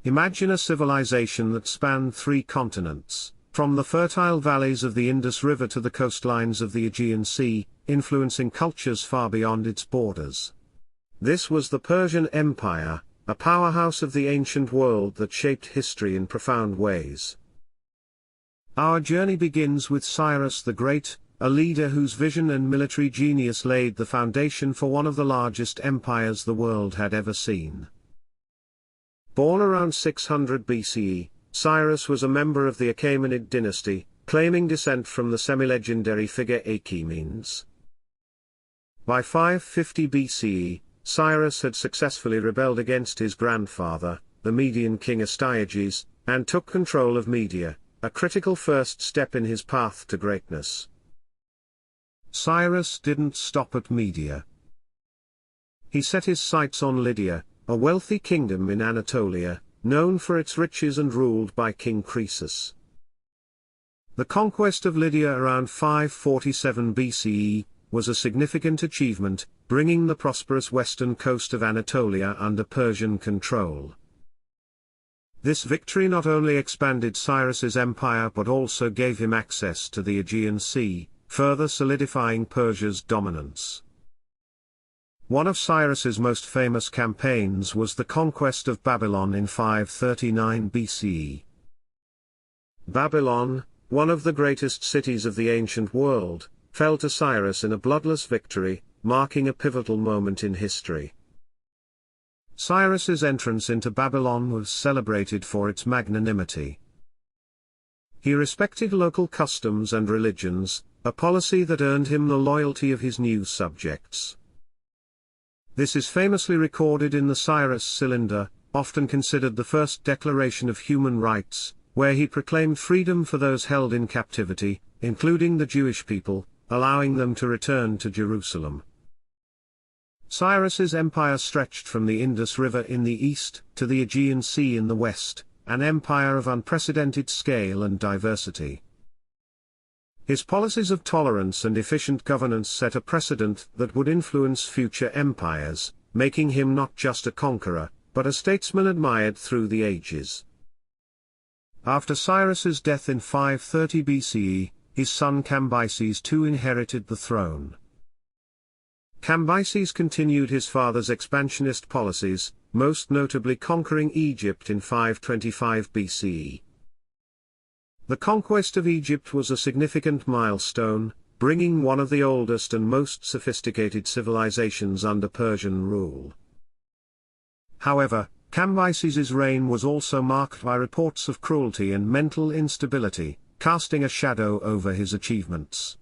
Imagine a civilization that spanned 3 continents, from the fertile valleys of the Indus River to the coastlines of the Aegean Sea, influencing cultures far beyond its borders. This was the Persian Empire, a powerhouse of the ancient world that shaped history in profound ways. Our journey begins with Cyrus the Great, a leader whose vision and military genius laid the foundation for one of the largest empires the world had ever seen. Born around 600 BCE, Cyrus was a member of the Achaemenid dynasty, claiming descent from the semi-legendary figure Achaemenes. By 550 BCE, Cyrus had successfully rebelled against his grandfather, the Median king Astyages, and took control of Media, a critical first step in his path to greatness. Cyrus didn't stop at Media. He set his sights on Lydia, a wealthy kingdom in Anatolia, known for its riches and ruled by King Croesus. The conquest of Lydia around 547 BCE was a significant achievement, bringing the prosperous western coast of Anatolia under Persian control. This victory not only expanded Cyrus's empire but also gave him access to the Aegean Sea, further solidifying Persia's dominance. One of Cyrus's most famous campaigns was the conquest of Babylon in 539 BCE. Babylon, one of the greatest cities of the ancient world, fell to Cyrus in a bloodless victory, marking a pivotal moment in history. Cyrus's entrance into Babylon was celebrated for its magnanimity. He respected local customs and religions, a policy that earned him the loyalty of his new subjects. This is famously recorded in the Cyrus Cylinder, often considered the first declaration of human rights, where he proclaimed freedom for those held in captivity, including the Jewish people, allowing them to return to Jerusalem. Cyrus's empire stretched from the Indus River in the east to the Aegean Sea in the west, an empire of unprecedented scale and diversity. His policies of tolerance and efficient governance set a precedent that would influence future empires, making him not just a conqueror, but a statesman admired through the ages. After Cyrus's death in 530 BCE, his son Cambyses too inherited the throne. Cambyses continued his father's expansionist policies, most notably conquering Egypt in 525 BCE. The conquest of Egypt was a significant milestone, bringing one of the oldest and most sophisticated civilizations under Persian rule. However, Cambyses's reign was also marked by reports of cruelty and mental instability, casting a shadow over his achievements.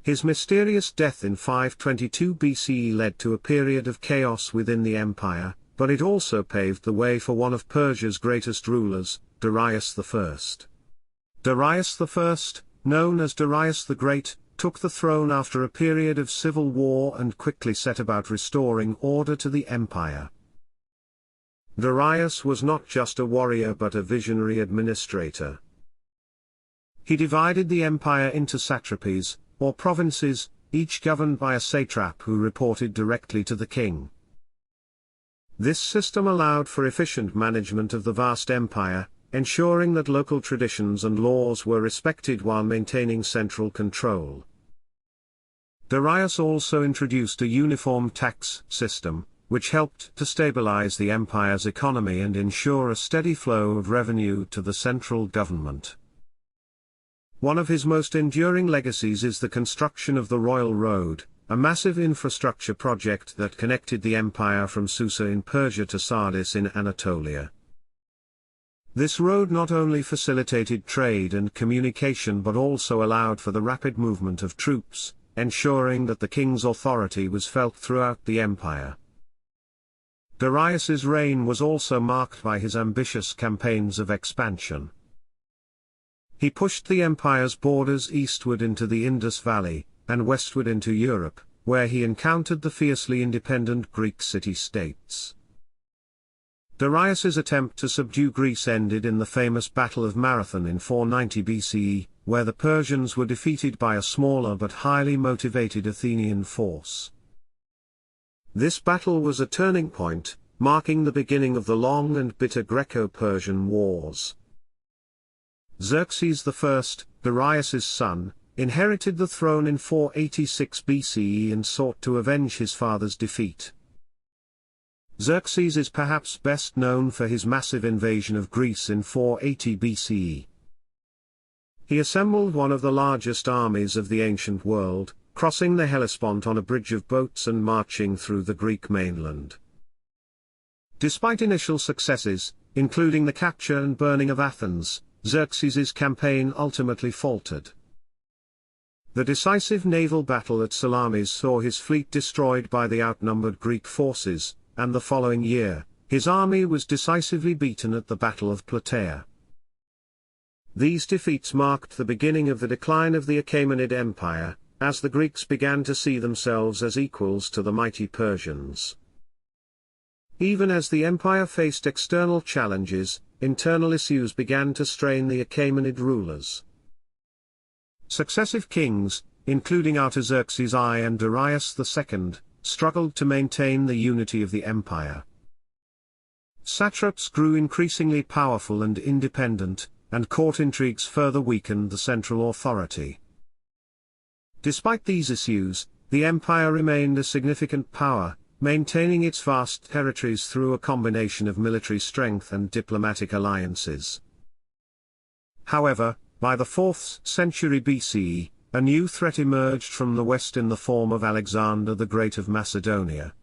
His mysterious death in 522 BCE led to a period of chaos within the empire, but it also paved the way for one of Persia's greatest rulers, Darius I. Darius I, known as Darius the Great, took the throne after a period of civil war and quickly set about restoring order to the empire. Darius was not just a warrior but a visionary administrator. He divided the empire into satrapies, or provinces, each governed by a satrap who reported directly to the king. This system allowed for efficient management of the vast empire, ensuring that local traditions and laws were respected while maintaining central control. Darius also introduced a uniform tax system, which helped to stabilize the empire's economy and ensure a steady flow of revenue to the central government. One of his most enduring legacies is the construction of the Royal Road, a massive infrastructure project that connected the empire from Susa in Persia to Sardis in Anatolia. This road not only facilitated trade and communication but also allowed for the rapid movement of troops, ensuring that the king's authority was felt throughout the empire. Darius's reign was also marked by his ambitious campaigns of expansion. He pushed the empire's borders eastward into the Indus Valley, and westward into Europe, where he encountered the fiercely independent Greek city-states. Darius's attempt to subdue Greece ended in the famous Battle of Marathon in 490 BCE, where the Persians were defeated by a smaller but highly motivated Athenian force. This battle was a turning point, marking the beginning of the long and bitter Greco-Persian Wars. Xerxes I, Darius's son, inherited the throne in 486 BCE and sought to avenge his father's defeat. Xerxes is perhaps best known for his massive invasion of Greece in 480 BCE. He assembled one of the largest armies of the ancient world, crossing the Hellespont on a bridge of boats and marching through the Greek mainland. Despite initial successes, including the capture and burning of Athens, Xerxes's campaign ultimately faltered. The decisive naval battle at Salamis saw his fleet destroyed by the outnumbered Greek forces, and the following year, his army was decisively beaten at the Battle of Plataea. These defeats marked the beginning of the decline of the Achaemenid Empire, as the Greeks began to see themselves as equals to the mighty Persians. Even as the empire faced external challenges, internal issues began to strain the Achaemenid rulers. Successive kings, including Artaxerxes I and Darius II, struggled to maintain the unity of the empire. Satraps grew increasingly powerful and independent, and court intrigues further weakened the central authority. Despite these issues, the empire remained a significant power, maintaining its vast territories through a combination of military strength and diplomatic alliances. However, by the 4th century BCE, a new threat emerged from the west in the form of Alexander the Great of Macedonia.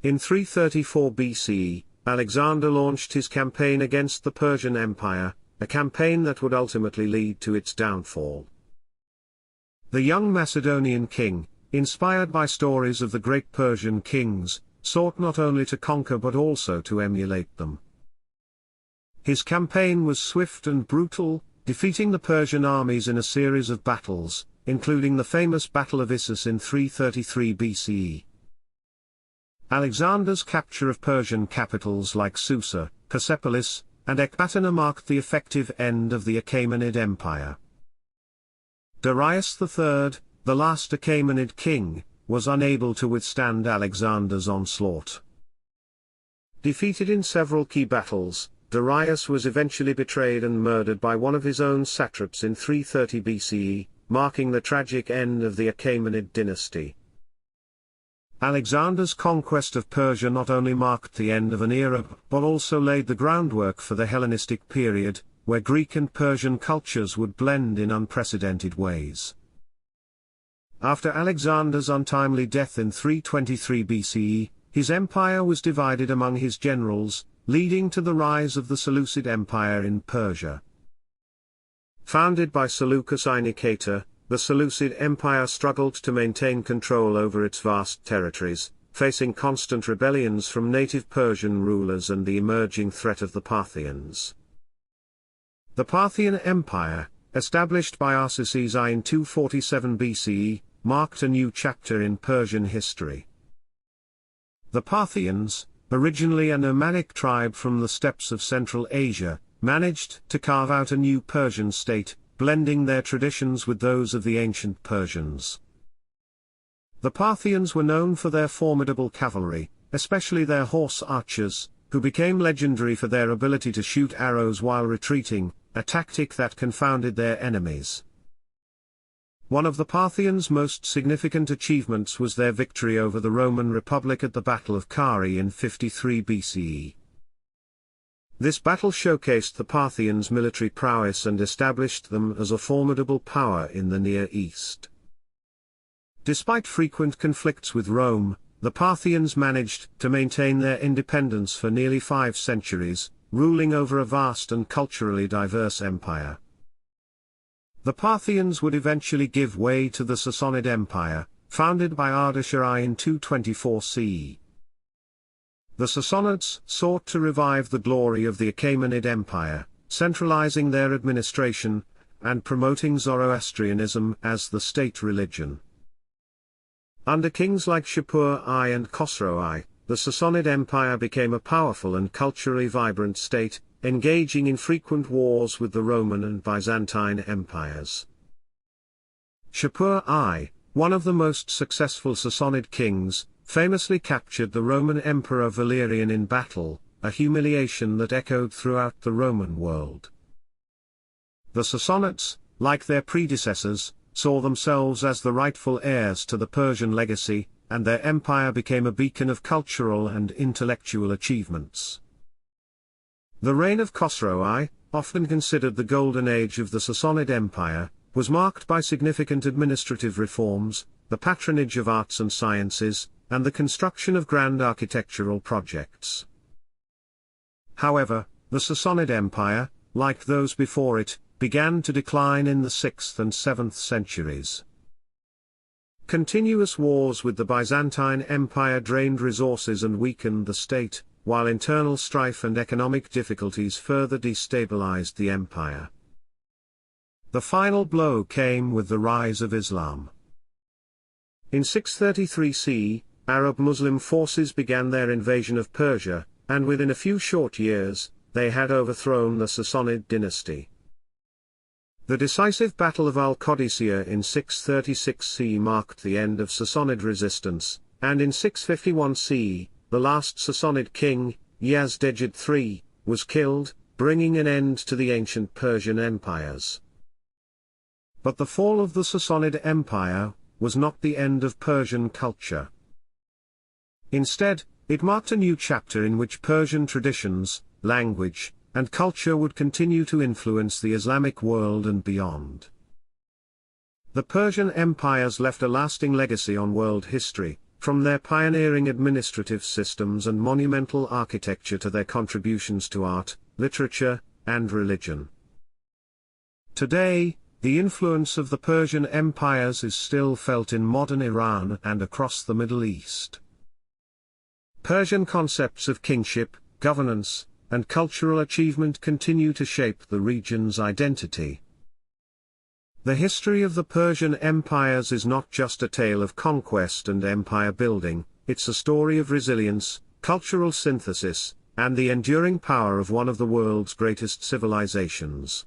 In 334 BCE, Alexander launched his campaign against the Persian Empire, a campaign that would ultimately lead to its downfall. The young Macedonian king, inspired by stories of the great Persian kings, sought not only to conquer but also to emulate them. His campaign was swift and brutal, defeating the Persian armies in a series of battles, including the famous Battle of Issus in 333 BCE. Alexander's capture of Persian capitals like Susa, Persepolis, and Ecbatana marked the effective end of the Achaemenid Empire. Darius III, the last Achaemenid king, was unable to withstand Alexander's onslaught. Defeated in several key battles, Darius was eventually betrayed and murdered by one of his own satraps in 330 BCE, marking the tragic end of the Achaemenid dynasty. Alexander's conquest of Persia not only marked the end of an era but also laid the groundwork for the Hellenistic period, where Greek and Persian cultures would blend in unprecedented ways. After Alexander's untimely death in 323 BCE, his empire was divided among his generals, leading to the rise of the Seleucid Empire in Persia. Founded by Seleucus I Nicator, the Seleucid Empire struggled to maintain control over its vast territories, facing constant rebellions from native Persian rulers and the emerging threat of the Parthians. The Parthian Empire, established by Arsaces I in 247 BCE, marked a new chapter in Persian history. The Parthians, originally a nomadic tribe from the steppes of Central Asia, managed to carve out a new Persian state, blending their traditions with those of the ancient Persians. The Parthians were known for their formidable cavalry, especially their horse archers, who became legendary for their ability to shoot arrows while retreating, a tactic that confounded their enemies. One of the Parthians' most significant achievements was their victory over the Roman Republic at the Battle of Carrhae in 53 BCE. This battle showcased the Parthians' military prowess and established them as a formidable power in the Near East. Despite frequent conflicts with Rome, the Parthians managed to maintain their independence for nearly 5 centuries, ruling over a vast and culturally diverse empire. The Parthians would eventually give way to the Sassanid Empire, founded by Ardashir I in 224 CE. The Sassanids sought to revive the glory of the Achaemenid Empire, centralizing their administration, and promoting Zoroastrianism as the state religion. Under kings like Shapur I and Khosrow I, the Sassanid Empire became a powerful and culturally vibrant state, engaging in frequent wars with the Roman and Byzantine empires. Shapur I, one of the most successful Sassanid kings, famously captured the Roman Emperor Valerian in battle, a humiliation that echoed throughout the Roman world. The Sassanids, like their predecessors, saw themselves as the rightful heirs to the Persian legacy, and their empire became a beacon of cultural and intellectual achievements. The reign of Khosrow I, often considered the golden age of the Sassanid Empire, was marked by significant administrative reforms, the patronage of arts and sciences, and the construction of grand architectural projects. However, the Sassanid Empire, like those before it, began to decline in the 6th and 7th centuries. Continuous wars with the Byzantine Empire drained resources and weakened the state, while internal strife and economic difficulties further destabilized the empire. The final blow came with the rise of Islam. In 633 CE, Arab Muslim forces began their invasion of Persia, and within a few short years, they had overthrown the Sassanid dynasty. The decisive Battle of Al-Qadisiyah in 636 CE marked the end of Sassanid resistance, and in 651 CE, the last Sassanid king, Yazdegerd III, was killed, bringing an end to the ancient Persian empires. But the fall of the Sassanid Empire was not the end of Persian culture. Instead, it marked a new chapter in which Persian traditions, language, and culture would continue to influence the Islamic world and beyond. The Persian empires left a lasting legacy on world history, from their pioneering administrative systems and monumental architecture to their contributions to art, literature, and religion. Today, the influence of the Persian empires is still felt in modern Iran and across the Middle East. Persian concepts of kingship, governance, and cultural achievement continue to shape the region's identity. The history of the Persian empires is not just a tale of conquest and empire building, it's a story of resilience, cultural synthesis, and the enduring power of one of the world's greatest civilizations.